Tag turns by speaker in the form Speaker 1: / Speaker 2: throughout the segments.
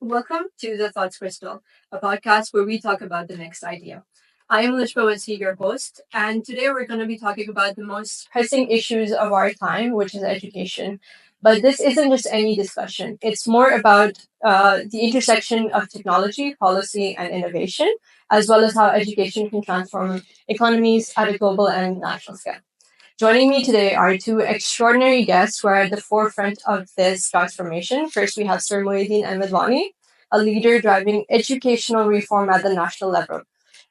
Speaker 1: Welcome to The Thoughts Crystal, a podcast where we talk about the next idea. I am Lishma Wasi, your host, and today we're going to be talking about the most pressing issues of our time, which is education. But this isn't just any discussion, it's more about the intersection of technology, policy, and innovation, as well as how education can transform economies at a global and national scale. Joining me today are two extraordinary guests who are at the forefront of this transformation. First, we have Sir Mohyuddin Wani, a leader driving educational reform at the national level.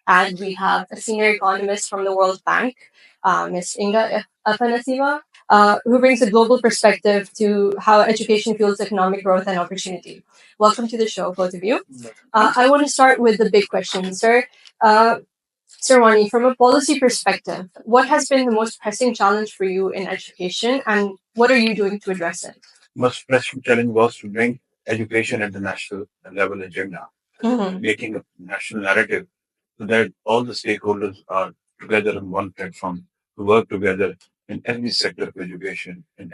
Speaker 1: And we have a senior economist from the World Bank, Ms. Inga Afanasieva, who brings a global perspective to how education fuels economic growth and opportunity. Welcome to the show, both of you. I want to start with the big question, sir. Sir Wani, from a policy perspective, what has been the most pressing challenge for you in education and what are you doing to address it?
Speaker 2: Most pressing challenge was to bring education at the national level agenda, making a national narrative so that all the stakeholders are together on one platform to work together in every sector of education in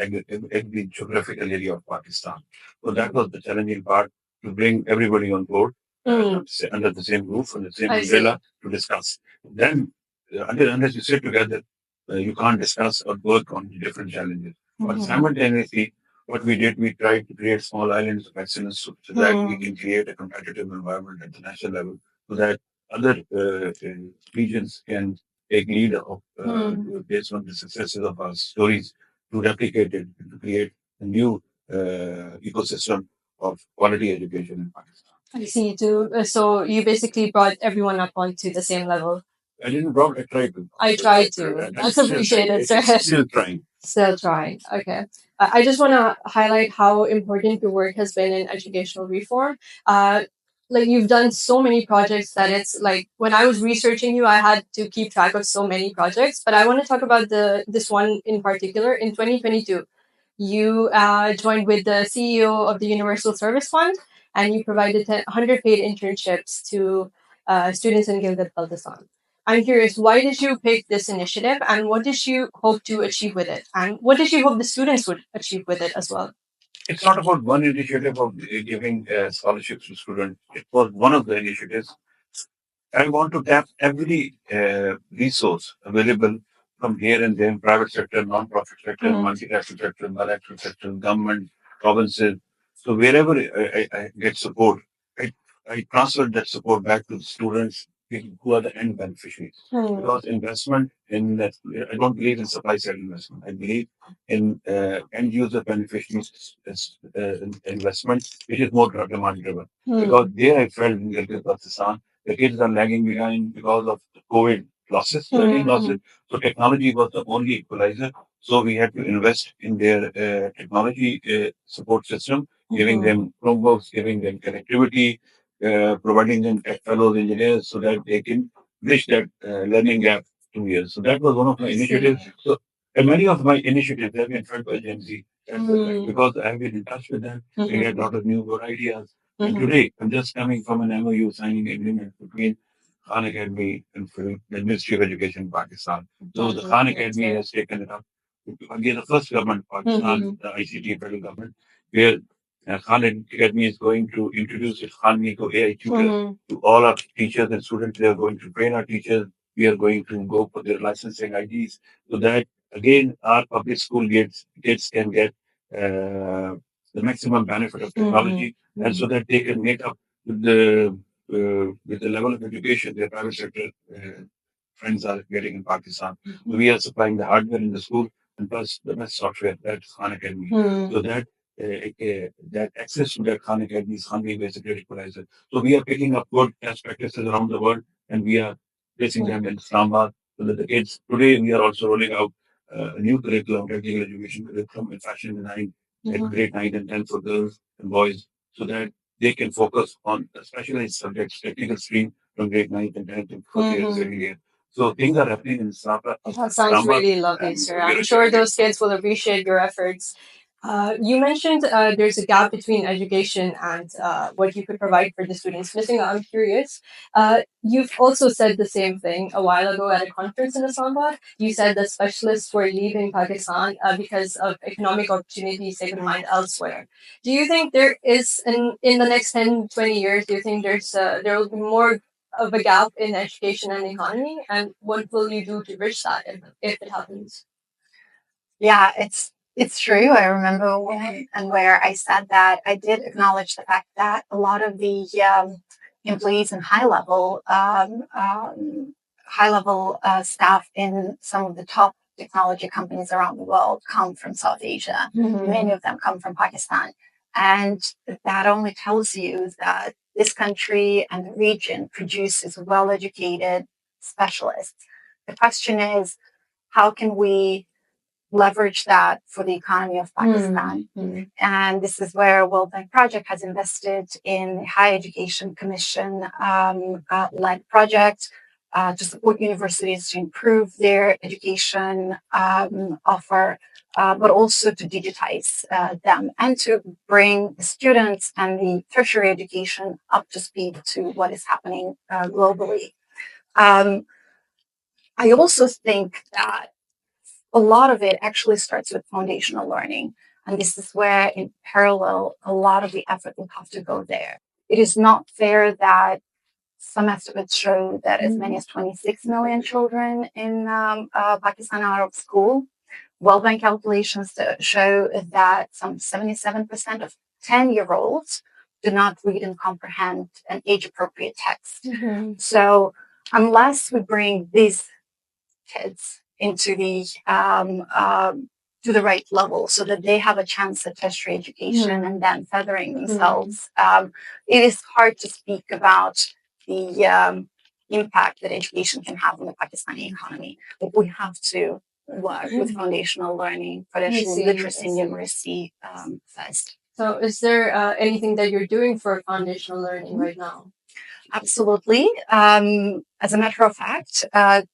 Speaker 2: every geographical area of Pakistan. So that was the challenging part to bring everybody on board under the same roof, under the same umbrella to discuss. Then, unless you sit together, you can't discuss or work on different challenges. But simultaneously, what we did, we tried to create small islands of excellence so that we can create a competitive environment at the national level so that other regions can take lead of based on the successes of our stories to replicate it and to create a new ecosystem of quality education in Pakistan.
Speaker 1: I see. So you basically brought everyone up onto the same level.
Speaker 2: I didn't brought. I tried to.
Speaker 1: I tried to. That's appreciated, sir.
Speaker 2: Still trying.
Speaker 1: Still trying. Okay. I just want to highlight how important your work has been in educational reform. Like you've done so many projects that it's like when I was researching you, I had to keep track of so many projects. But I want to talk about this one in particular. In 2022, you joined with the CEO of the Universal Service Fund, and you provided 100 paid internships to students in Gilgit-Baltistan. I'm curious, why did you pick this initiative and what did you hope to achieve with it? And what did you hope the students would achieve with it as well?
Speaker 2: It's not about one initiative of giving scholarships to students. It was one of the initiatives. I want to tap every resource available from here and there, private sector, non-profit sector, multinational sector, bilateral sector, government, provinces. So wherever I get support, I transfer that support back to the students who are the end beneficiaries. Because investment in that, I don't believe in supply side investment. I believe in end user beneficiaries investment, which is more demand driven. Because there I felt in Pakistan, the kids are lagging behind because of the COVID losses, learning losses. So technology was the only equalizer. So we had to invest in their technology support system, giving them Chromebooks, giving them connectivity, providing them tech fellows, engineers, so that they can bridge that learning gap 2 years. So that was one of my initiatives. So and many of my initiatives have been fed by Gen Z because I have been in touch with them. They get a lot of new good ideas. And today, I'm just coming from an MOU signing agreement between Khan Academy and the Ministry of Education in Pakistan. So the Khan Academy has taken it up. We are the first government, Pakistan, the ICT federal government, where Khan Academy is going to introduce its Khan Nico AI tutor to all our teachers and students. They are going to train our teachers. We are going to go for their licensing IDs so that, again, our public school kids can get the maximum benefit of technology and so that they can make up with the level of education their private sector friends are getting in Pakistan. We are supplying the hardware in the school and plus the best software, that's Khan Academy. So that access to that Khan Academy is Khan is a great equalizer. So we are picking up good best practices around the world and we are placing them in Islamabad so that the kids, today we are also rolling out a new curriculum, technical education curriculum in fashion design at grade 9 and 10 for girls and boys so that they can focus on specialized subjects, technical stream from grade 9 and 10 to 4th year, second year. So things are happening in Islamabad.
Speaker 1: That sounds really lovely, sir. I'm sure those kids will appreciate your efforts. You mentioned there's a gap between education and what you could provide for the students missing. I'm curious. You've also said the same thing a while ago at a conference in Islamabad. You said that specialists were leaving Pakistan because of economic opportunities they could find elsewhere. Do you think there is, in the next 10, 20 years, do you think there will be more of a gap in education and economy? And what will you do to bridge that if it happens?
Speaker 3: Yeah, it's true. I remember when and where I said that I did acknowledge the fact that a lot of the employees and high level staff in some of the top technology companies around the world come from South Asia. Mm-hmm. Many of them come from Pakistan, and that only tells you that this country and the region produces well educated specialists. The question is, how can we leverage that for the economy of Pakistan? Mm-hmm. And this is where World Bank Project has invested in the Higher Education Commission led project to support universities to improve their education offer, but also to digitize them and to bring the students and the tertiary education up to speed to what is happening globally. I also think that a lot of it actually starts with foundational learning. And this is where, in parallel, a lot of the effort will have to go there. It is not fair that some estimates show that as many as 26 million children in Pakistan are out of school. World Bank calculations show that some 77% of 10-year-olds do not read and comprehend an age-appropriate text. Mm-hmm. So unless we bring these kids into the to the right level so that they have a chance at tertiary education and then feathering themselves. It is hard to speak about the impact that education can have on the Pakistani economy, but we have to work with foundational learning, financial literacy, and numeracy first.
Speaker 1: So, is there anything that you're doing for foundational learning right now?
Speaker 3: Absolutely. As a matter of fact,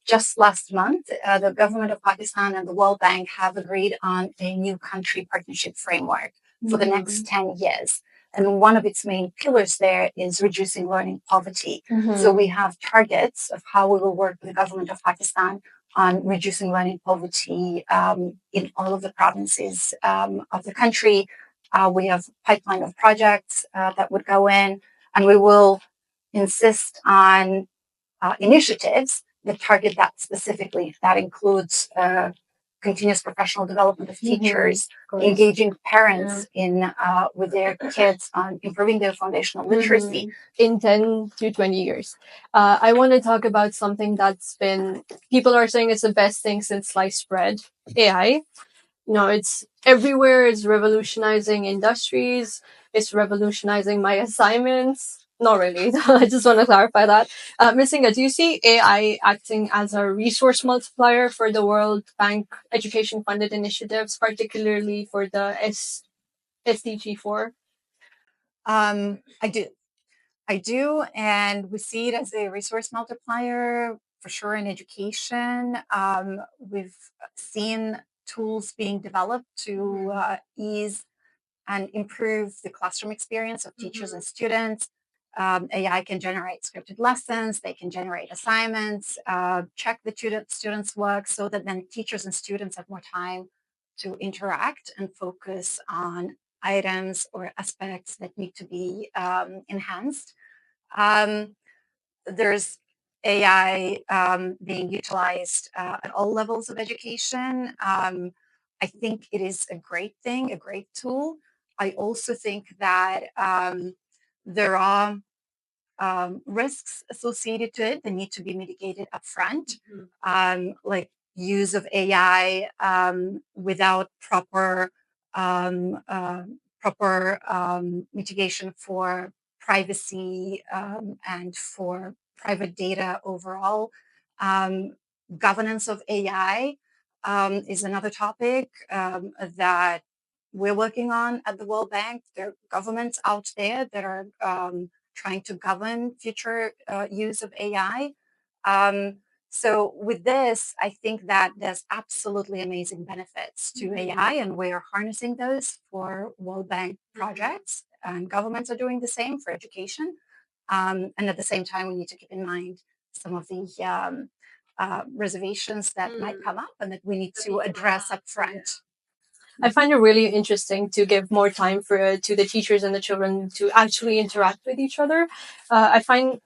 Speaker 3: just last month, the government of Pakistan and the World Bank have agreed on a new country partnership framework for the next 10 years. And one of its main pillars there is reducing learning poverty. So we have targets of how we will work with the government of Pakistan on reducing learning poverty in all of the provinces of the country. We have a pipeline of projects that would go in, and we will insist on initiatives that target that specifically. That includes continuous professional development of teachers, engaging parents in with their kids on improving their foundational literacy.
Speaker 1: In 10 to 20 years. I want to talk about something that's been, people are saying it's the best thing since sliced bread, AI. It's everywhere. It's revolutionizing industries. It's revolutionizing my assignments. Not really. I just want to clarify that. Ms. Inga, do you see AI acting as a resource multiplier for the World Bank education funded initiatives, particularly for the SDG 4?
Speaker 3: I do, and we see it as a resource multiplier for sure in education. We've seen tools being developed to ease and improve the classroom experience of teachers and students. AI can generate scripted lessons, they can generate assignments, check the students' work so that then teachers and students have more time to interact and focus on items or aspects that need to be enhanced. There's AI being utilized at all levels of education. I think it is a great thing, a great tool. I also think that there are risks associated to it that need to be mitigated upfront, like use of AI without proper mitigation for privacy and for private data overall. Governance of AI is another topic that we're working on at the World Bank. There are governments out there that are trying to govern future use of AI. So with this, I think that there's absolutely amazing benefits to AI, and we are harnessing those for World Bank projects, and governments are doing the same for education. And at the same time, we need to keep in mind some of the reservations that might come up and that we need to address up front.
Speaker 1: I find it really interesting to give more time for to the teachers and the children to actually interact with each other. I find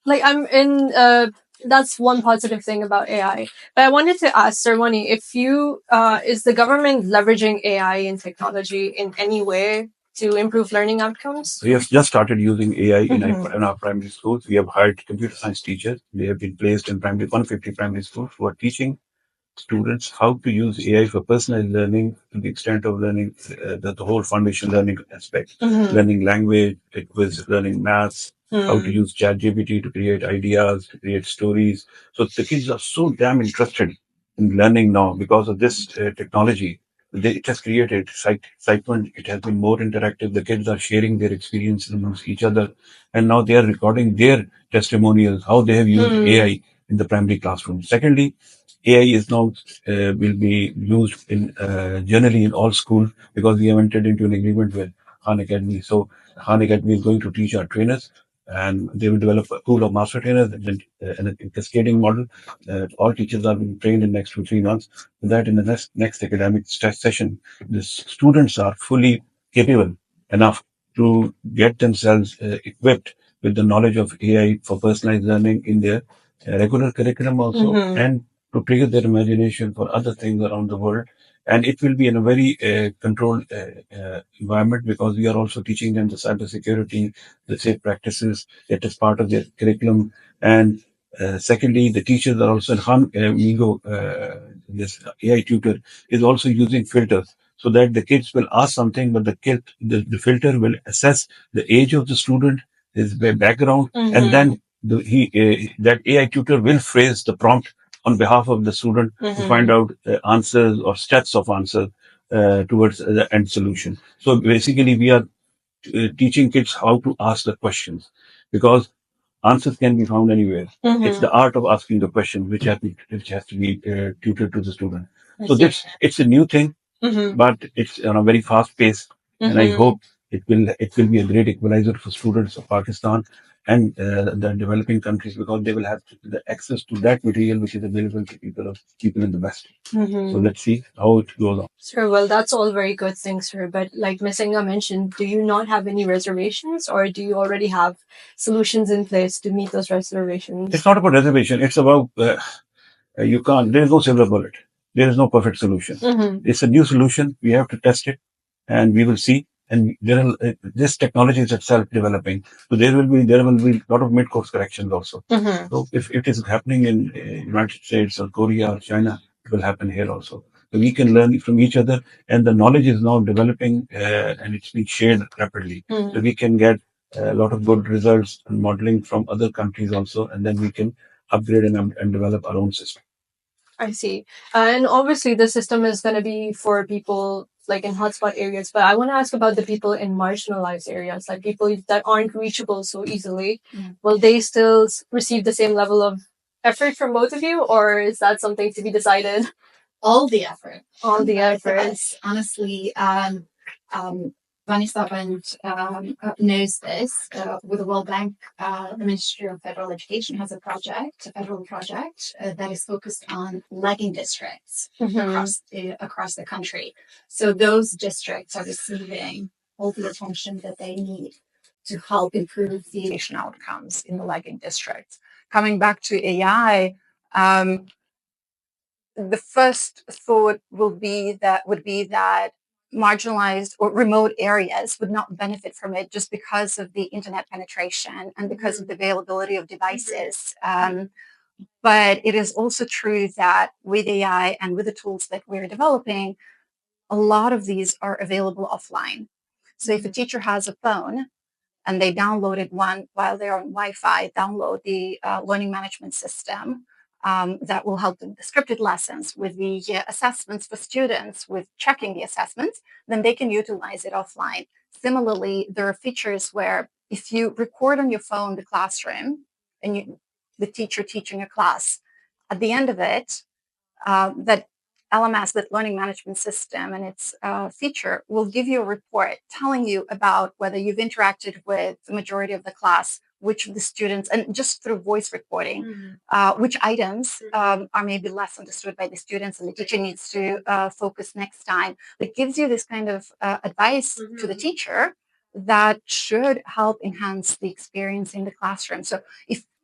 Speaker 1: like I'm in that's one positive thing about AI. But I wanted to ask Sir Wani, if you is the government leveraging AI and technology in any way to improve learning outcomes?
Speaker 2: We have just started using AI in our primary schools. We have hired computer science teachers. They have been placed in 150 primary schools who are teaching students how to use AI for personalized learning to the extent of learning the whole foundation learning aspect, learning language, it was learning maths, how to use ChatGPT to create ideas, to create stories. So the kids are so damn interested in learning now because of this technology. It has created excitement. It has been more interactive. The kids are sharing their experiences amongst each other, and now they are recording their testimonials, how they have used AI in the primary classroom. Secondly, AI is now will be used in generally in all schools because we have entered into an agreement with Khan Academy. So Khan Academy is going to teach our trainers, and they will develop a pool of master trainers and then a cascading model. All teachers are being trained in next 2 3 months. So that in the next academic session, the students are fully capable enough to get themselves equipped with the knowledge of AI for personalized learning in their regular curriculum also, and to trigger their imagination for other things around the world. And it will be in a very controlled environment because we are also teaching them the cybersecurity, the safe practices that is part of their curriculum. And secondly, the teachers are also, this AI tutor is also using filters so that the kids will ask something, but the filter will assess the age of the student, his background, and then that AI tutor will phrase the prompt on behalf of the student to find out answers or sets of answers towards the end solution. So basically, we are teaching kids how to ask the questions because answers can be found anywhere. It's the art of asking the question which has to be tutored to the student. So this it's a new thing, but it's on a very fast pace, and I hope it will be a great equalizer for students of Pakistan and the developing countries because they will have the access to that material which is available to people in the West. So let's see how it goes on.
Speaker 1: Sir, well, that's all very good things, sir. But like Miss Inga mentioned, do you not have any reservations, or do you already have solutions in place to meet those reservations?
Speaker 2: It's not about reservation. It's about you can't. There is no silver bullet. There is no perfect solution. It's a new solution. We have to test it, and we will see. And this technology is itself developing. So there will be a lot of mid-course corrections also. So if it is happening in United States or Korea or China, it will happen here also. So we can learn from each other, and the knowledge is now developing, and it's being shared rapidly. So we can get a lot of good results and modeling from other countries also, and then we can upgrade and develop our own system.
Speaker 1: I see. And obviously, the system is going to be for people like in hotspot areas. But I want to ask about the people in marginalized areas, like people that aren't reachable so easily. Will they still receive the same level of effort from both of you, or is that something to be decided?
Speaker 3: All the effort.
Speaker 1: All the effort.
Speaker 3: Yes, honestly, Vanessa knows this. With the World Bank, the Ministry of Federal Education has a federal project that is focused on lagging districts across the country. So those districts are receiving all the attention that they need to help improve the education outcomes in the lagging districts. Coming back to AI, the first thought would be that marginalized or remote areas would not benefit from it just because of the internet penetration and because of the availability of devices. But it is also true that with AI and with the tools that we're developing, a lot of these are available offline. So if a teacher has a phone and they downloaded one while they're on Wi-Fi, download the learning management system that will help them with the scripted lessons, with the assessments for students, with checking the assessments, then they can utilize it offline. Similarly, there are features where if you record on your phone the classroom and the teacher teaching a class, at the end of it, that LMS, that learning management system, and its feature will give you a report telling you about whether you've interacted with the majority of the class, which of the students, and just through voice recording, which items are maybe less understood by the students, and the teacher needs to focus next time. It gives you this kind of advice to the teacher that should help enhance the experience in the classroom. So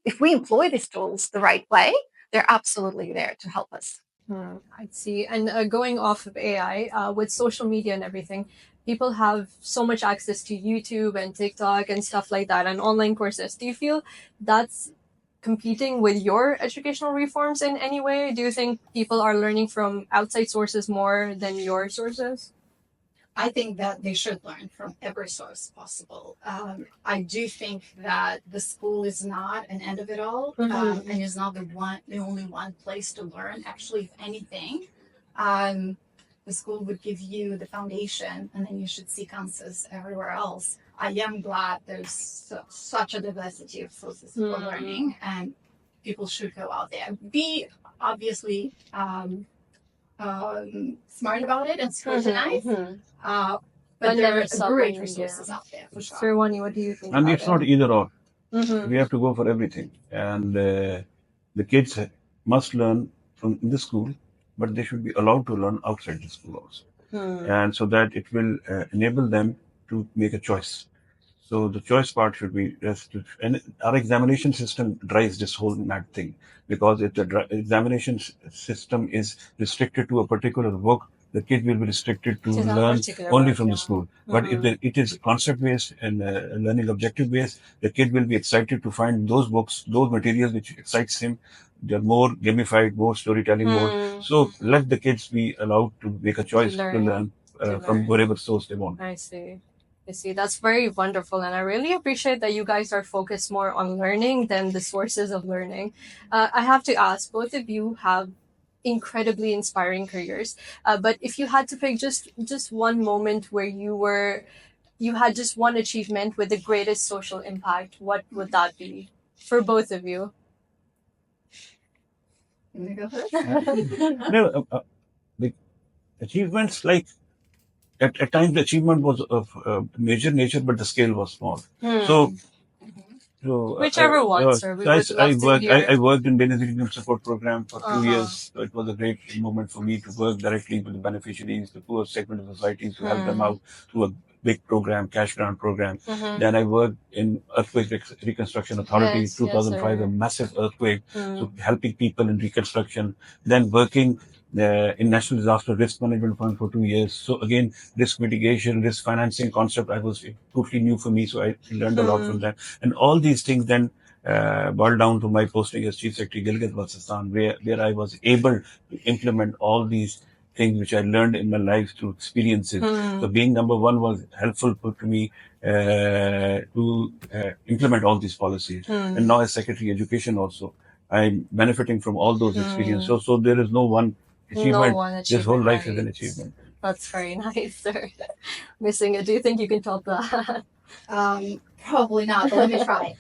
Speaker 3: if we employ these tools the right way, they're absolutely there to help us.
Speaker 1: I see. And going off of AI, with social media and everything, people have so much access to YouTube and TikTok and stuff like that, and online courses. Do you feel that's competing with your educational reforms in any way? Do you think people are learning from outside sources more than your sources?
Speaker 3: I think that they should learn from every source possible. I do think that the school is not an end of it all, and is not the only one place to learn. Actually, if anything, the school would give you the foundation, and then you should seek answers everywhere else. I am glad there's such a diversity of sources for learning, and people should go out there. Be obviously smart about it and scrutinize. But there are great resources out there for sure.
Speaker 1: Sir Wani, what do you think?
Speaker 2: And it's not either or. We have to go for everything. And the kids must learn from the school, but they should be allowed to learn outside the school also. And so that it will enable them to make a choice. So the choice part should be, and our examination system drives this whole mad thing, because if the examination system is restricted to a particular work, the kid will be restricted to learn only from the school. But if it is concept based and learning objective based, the kid will be excited to find those books, those materials which excites him. They're more gamified, more storytelling, more. So let the kids be allowed to make a choice to learn from whatever source they want.
Speaker 1: I see. That's very wonderful, and I really appreciate that you guys are focused more on learning than the sources of learning. I have to ask, both of you have incredibly inspiring careers, but if you had to pick just one moment where you had just one achievement with the greatest social impact, what would that be for both of you?
Speaker 3: You want to go first?
Speaker 2: The achievements, like at times the achievement was of major nature, but the scale was small. So
Speaker 1: whichever one, sir.
Speaker 2: I worked in Beneficiary Support Program for 2 years. So it was a great moment for me to work directly with the beneficiaries, the poor segment of society, to help them out through a big program, cash grant program. Then I worked in Earthquake Reconstruction Authority, 2005, a massive earthquake, so helping people in reconstruction. Then working in National Disaster Risk Management Fund for 2 years. So again, risk mitigation, risk financing concept, was totally new for me. So I learned a lot from that. And all these things then boiled down to my posting as Chief Secretary Gilgit-Baltistan, where I was able to implement all these things which I learned in my life through experiences. So being number one was helpful to me to implement all these policies. And now as Secretary Education also, I'm benefiting from all those experiences. So there is no one achievement. This whole life is an achievement.
Speaker 1: That's very nice, sir. Missing it. Do you think you can top that?
Speaker 3: Probably not, but let me try.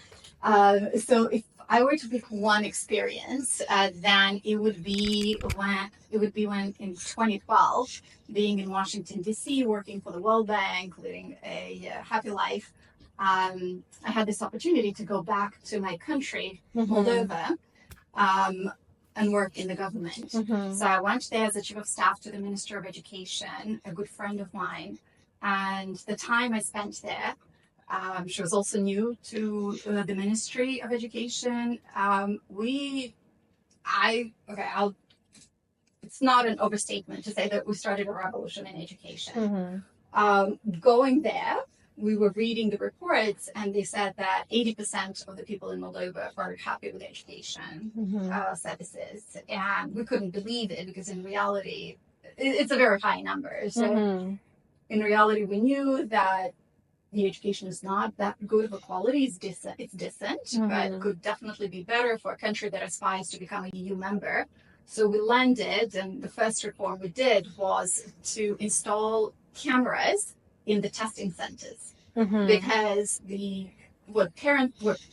Speaker 3: So if I were to pick one experience, then it would be when in 2012, being in Washington D.C., working for the World Bank, living a happy life, I had this opportunity to go back to my country, Moldova, and work in the government. So I went there as a chief of staff to the Minister of Education, a good friend of mine, and the time I spent there. She was also new to the Ministry of Education. It's not an overstatement to say that we started a revolution in education. Going there, we were reading the reports, and they said that 80% of the people in Moldova were happy with education services. And we couldn't believe it, because in reality, it's a very high number. So in reality, we knew that the education is not that good of a quality. It's decent, but could definitely be better for a country that aspires to become a EU member. So we landed, and the first reform we did was to install cameras in the testing centers, because the what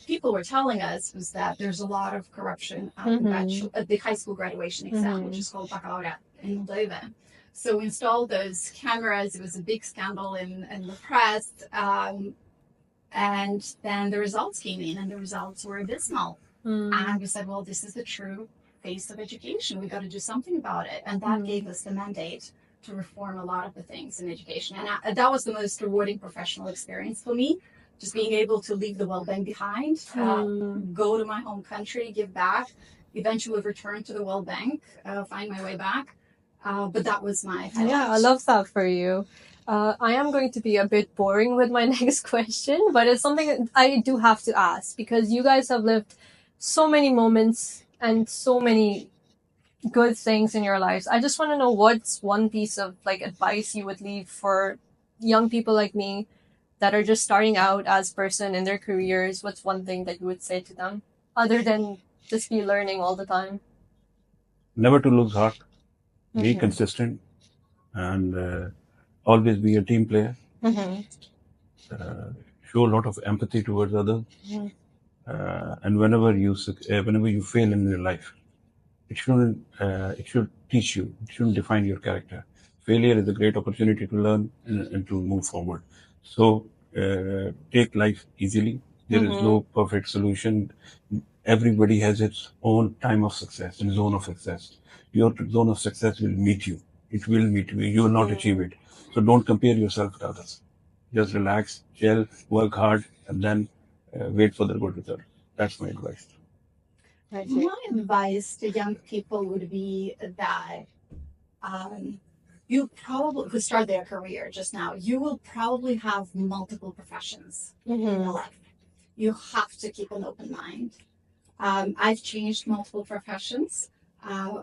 Speaker 3: people were telling us was that there's a lot of corruption at the high school graduation exam, which is called baccalaureate in Moldova. So we installed those cameras. It was a big scandal in the press. And then the results came in, and the results were abysmal. And we said, well, this is the true face of education. We got to do something about it. And that gave us the mandate to reform a lot of the things in education. And that was the most rewarding professional experience for me. Just being able to leave the World Bank behind, go to my home country, give back, eventually return to the World Bank, find my way back. But that was my highlight.
Speaker 1: Yeah, I love that for you. I am going to be a bit boring with my next question, but it's something that I do have to ask because you guys have lived so many moments and so many good things in your lives. I just want to know what's one piece of like advice you would leave for young people like me that are just starting out as person in their careers. What's one thing that you would say to them other than just be learning all the time?
Speaker 2: Never to lose heart, be consistent, and always be a team player. Show a lot of empathy towards others. And whenever you fail in your life, it should teach you. It shouldn't define your character. Failure is a great opportunity to learn and to move forward. So take life easily. There is no perfect solution. Everybody has its own time of success and zone of success. Your zone of success will meet you. It will meet you. You will not achieve it. So don't compare yourself with others. Just relax, chill, work hard, and then wait for the good result. That's my advice.
Speaker 3: My advice to young people would be that you probably who start their career just now, you will probably have multiple professions in your life. You have to keep an open mind. I've changed multiple professions.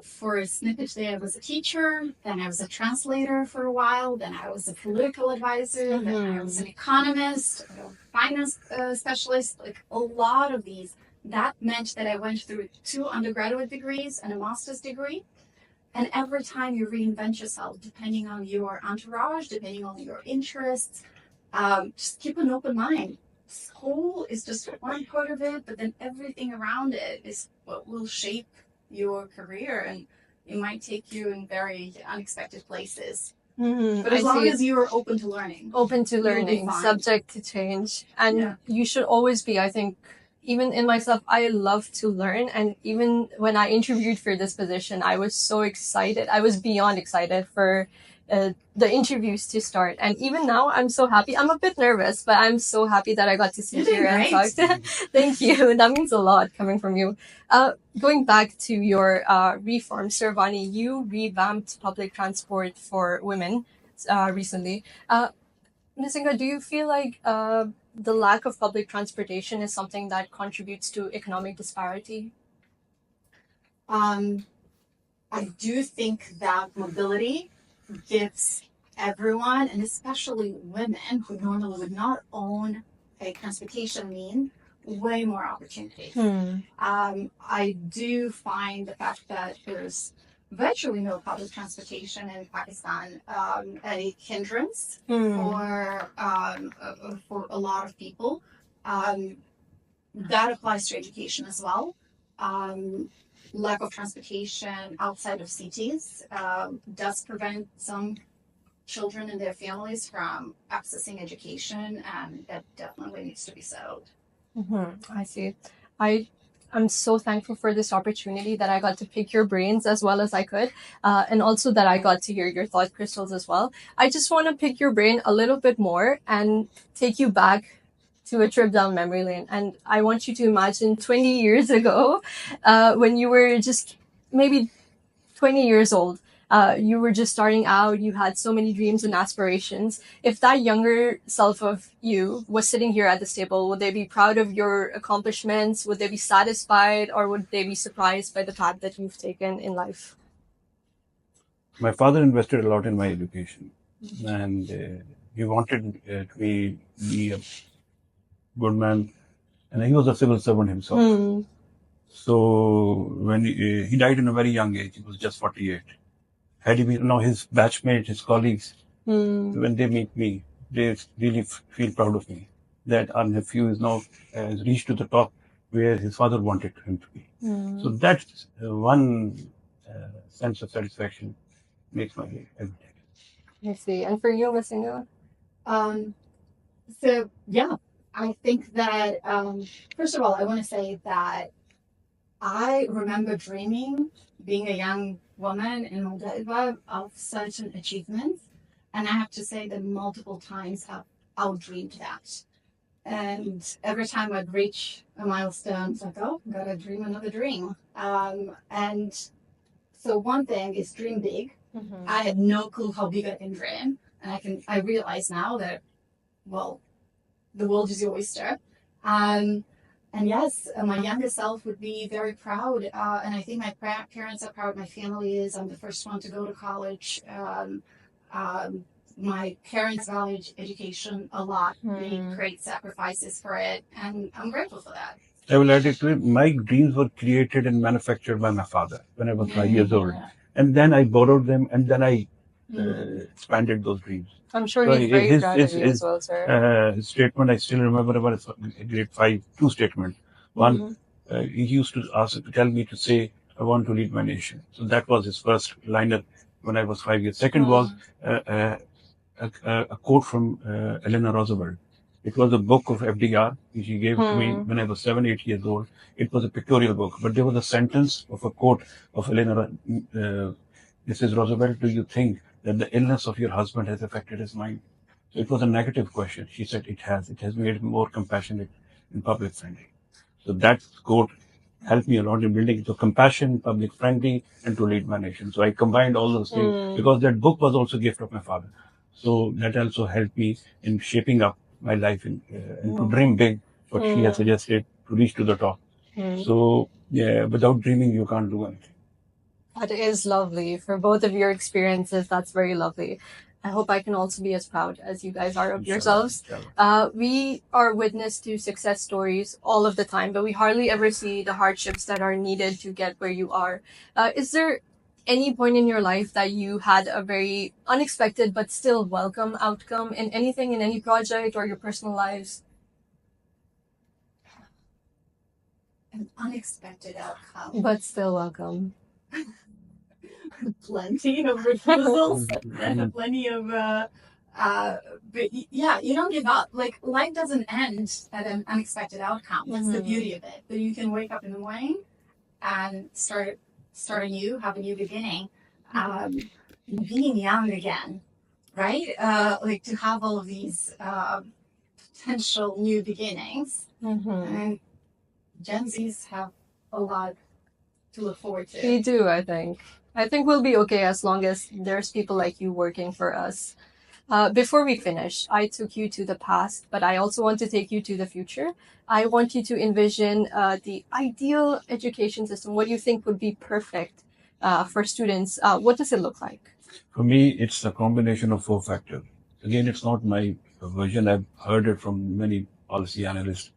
Speaker 3: For a snippet today, I was a teacher, then I was a translator for a while, then I was a political advisor, then I was an economist, a finance specialist, like a lot of these. That meant that I went through 2 undergraduate degrees and a master's degree. And every time you reinvent yourself, depending on your entourage, depending on your interests, just keep an open mind. School is just one part of it, but then everything around it is what will shape your career, and it might take you in very unexpected places. But as long as you're open to learning,
Speaker 1: subject to change, and you should always be, I think, even in myself, I love to learn. And even when I interviewed for this position, I was so excited. I was beyond excited for the interviews to start. And even now, I'm so happy. I'm a bit nervous, but I'm so happy that I got to sit here and talk. Thank you. That means a lot coming from you. Going back to your reform, Sir Wani, you revamped public transport for women recently. Ms. Inga, do you feel like the lack of public transportation is something that contributes to economic disparity?
Speaker 3: I do think that mobility gives everyone, and especially women who normally would not own a transportation mean, way more opportunity. I do find the fact that there's virtually no public transportation in Pakistan a hindrance for a lot of people. That applies to education as well. Lack of transportation outside of cities does prevent some children and their families from accessing education, and that definitely needs to be settled.
Speaker 1: I see. I'm so thankful for this opportunity that I got to pick your brains as well as I could, and also that I got to hear your thought crystals as well. I just want to pick your brain a little bit more and take you back to a trip down memory lane. And I want you to imagine 20 years ago, when you were just maybe 20 years old. You were just starting out, you had so many dreams and aspirations. If that younger self of you was sitting here at this table, would they be proud of your accomplishments? Would they be satisfied, or would they be surprised by the path that you've taken in life?
Speaker 2: My father invested a lot in my education, and he wanted me to be a good man, and he was a civil servant himself. So when he died in a very young age, he was just 48. Had he been, his batchmates, his colleagues, when they meet me, they really feel proud of me. that our nephew is now has reached to the top where his father wanted him to be. So that's one sense of satisfaction makes my day every day.
Speaker 1: I see. And for you, Miss Inga?
Speaker 3: So yeah, I think that first of all, I want to say that I remember dreaming, being a young woman in Moldova, of certain achievements, and I have to say that multiple times I've outdreamed that. And every time I'd reach a milestone, it's like, oh, gotta dream another dream. And so one thing is dream big. I had no clue how big I can dream, and I realize now that, well, the world is your oyster. And yes, my younger self would be very proud. And I think my parents are proud. My family is. I'm the first one to go to college. My parents valued education a lot. Made great sacrifices for it. And I'm grateful for that.
Speaker 2: I will add it to it. My dreams were created and manufactured by my father when I was 5 years old. And then I borrowed them and then I expanded those dreams.
Speaker 1: I'm sure
Speaker 2: So
Speaker 1: he's very proud of you as well, sir.
Speaker 2: his statement, I still remember about his grade 5, two statements. One, he used to tell me to say, I want to lead my nation. So that was his first liner when I was 5 years. Second was a quote from Eleanor Roosevelt. It was a book of FDR, which he gave to me when I was 7, 8 years old. It was a pictorial book, but there was a sentence of a quote of Eleanor. Mrs. Roosevelt, do you think that the illness of your husband has affected his mind? So it was a negative question. She said it has. It has made him more compassionate and public friendly. So that quote helped me a lot in building to compassion, public friendly, and to lead my nation. So I combined all those things because that book was also a gift of my father. So that also helped me in shaping up my life and to dream big, what she has suggested, to reach to the top. So yeah, without dreaming, you can't do anything.
Speaker 1: That is lovely. For both of your experiences, that's very lovely. I hope I can also be as proud as you guys are of yourselves. We are witness to success stories all of the time, but we hardly ever see the hardships that are needed to get where you are. Is there any point in your life that you had a very unexpected but still welcome outcome in anything, in any project or your personal lives?
Speaker 3: An unexpected outcome.
Speaker 1: But still welcome.
Speaker 3: Plenty of refusals and plenty of but yeah, you don't give up. Like, life doesn't end at an unexpected outcome. That's the beauty of it. That you can wake up in the morning and start anew, have a new beginning. Being young again, right? Like, to have all of these potential new beginnings. And Gen Zs have a lot to look forward to.
Speaker 1: We do, I think. I think we'll be okay as long as there's people like you working for us. Before we finish, I took you to the past, but I also want to take you to the future. I want you to envision the ideal education system. What do you think would be perfect for students? What does it look like?
Speaker 2: For me, it's a combination of 4 factors. Again, it's not my version. I've heard it from many policy analysts.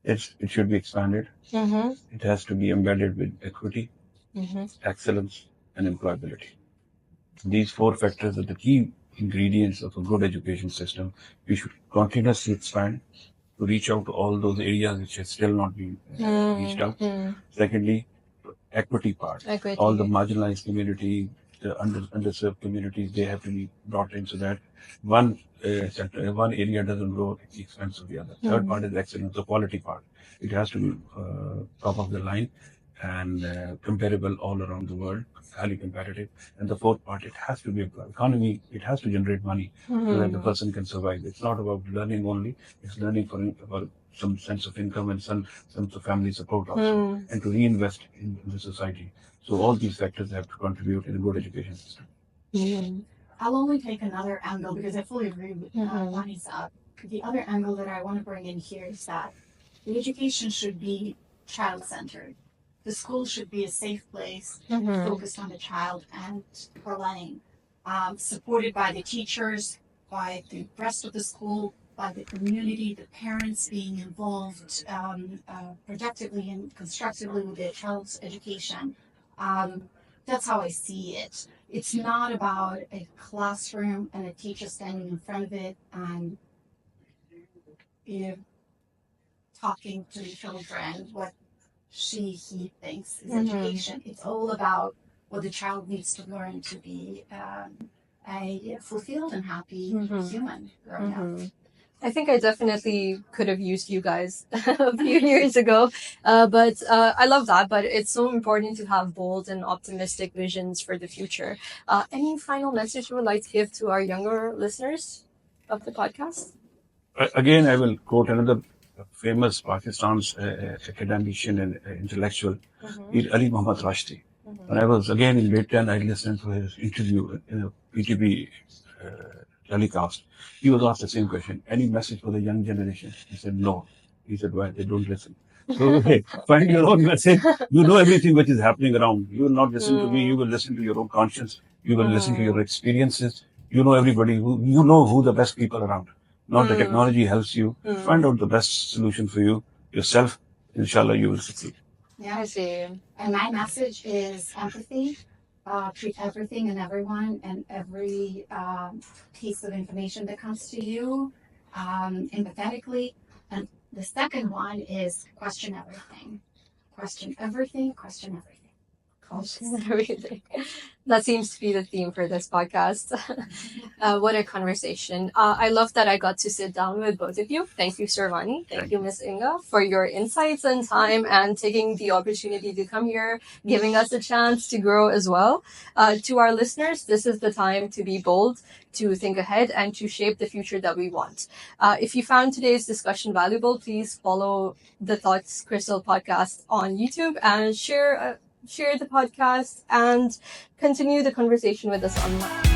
Speaker 2: It should be expanded. It has to be embedded with equity, excellence, and employability. These 4 factors are the key ingredients of a good education system. We should continuously expand to reach out to all those areas which have still not been reached out. Secondly, equity part. All the marginalized community, the underserved communities, they have to be brought in so that one area doesn't grow at the expense of the other. Third part is excellence, the quality part. It has to be top of the line and comparable all around the world, highly competitive. And the fourth part, it has to be economy. It has to generate money so that the person can survive. It's not about learning only. It's learning for some sense of income and some sense of family support also, and to reinvest in the society. So all these factors have to contribute in a good education system.
Speaker 3: I'll only take another angle because I fully agree with Wani's the other angle that I want to bring in here is that the education should be child-centered. The school should be a safe place focused on the child and for learning, supported by the teachers, by the rest of the school, by the community, the parents being involved productively and constructively with their child's education. That's how I see it. It's not about a classroom and a teacher standing in front of it and talking to children what he thinks is education. It's all about what the child needs to learn to be a fulfilled and happy human growing up.
Speaker 1: I think I definitely could have used you guys a few years ago, but I love that. But it's so important to have bold and optimistic visions for the future. Any final message you would like to give to our younger listeners of the podcast?
Speaker 2: Again, I will quote another famous Pakistan's academician and intellectual, Ali Muhammad Rashdi. When I was again in grade 10, I listened to his interview in a PTB telecast. He was asked the same question, any message for the young generation? He said, no. He said, why? They don't listen. So find your own message. You know everything which is happening around. You will not listen to me. You will listen to your own conscience. You will listen to your experiences. You know everybody. You know who the best people around. Not the technology helps you. Find out the best solution for you, yourself. Inshallah, you will succeed.
Speaker 3: Yeah, I see. And my message is empathy. Treat everything and everyone and every piece of information that comes to you empathetically. And the second one is question everything. Question everything, question everything.
Speaker 1: Everything. That seems to be the theme for this podcast. What a conversation. I love that I got to sit down with both of you. Thank you, Sir Wani. Thank you, Miss Inga, for your insights and time and taking the opportunity to come here, giving us a chance to grow as well. To our listeners, this is the time to be bold, to think ahead, and to shape the future that we want. If you found today's discussion valuable, please follow the Thoughts Crystal podcast on YouTube and share the podcast and continue the conversation with us online.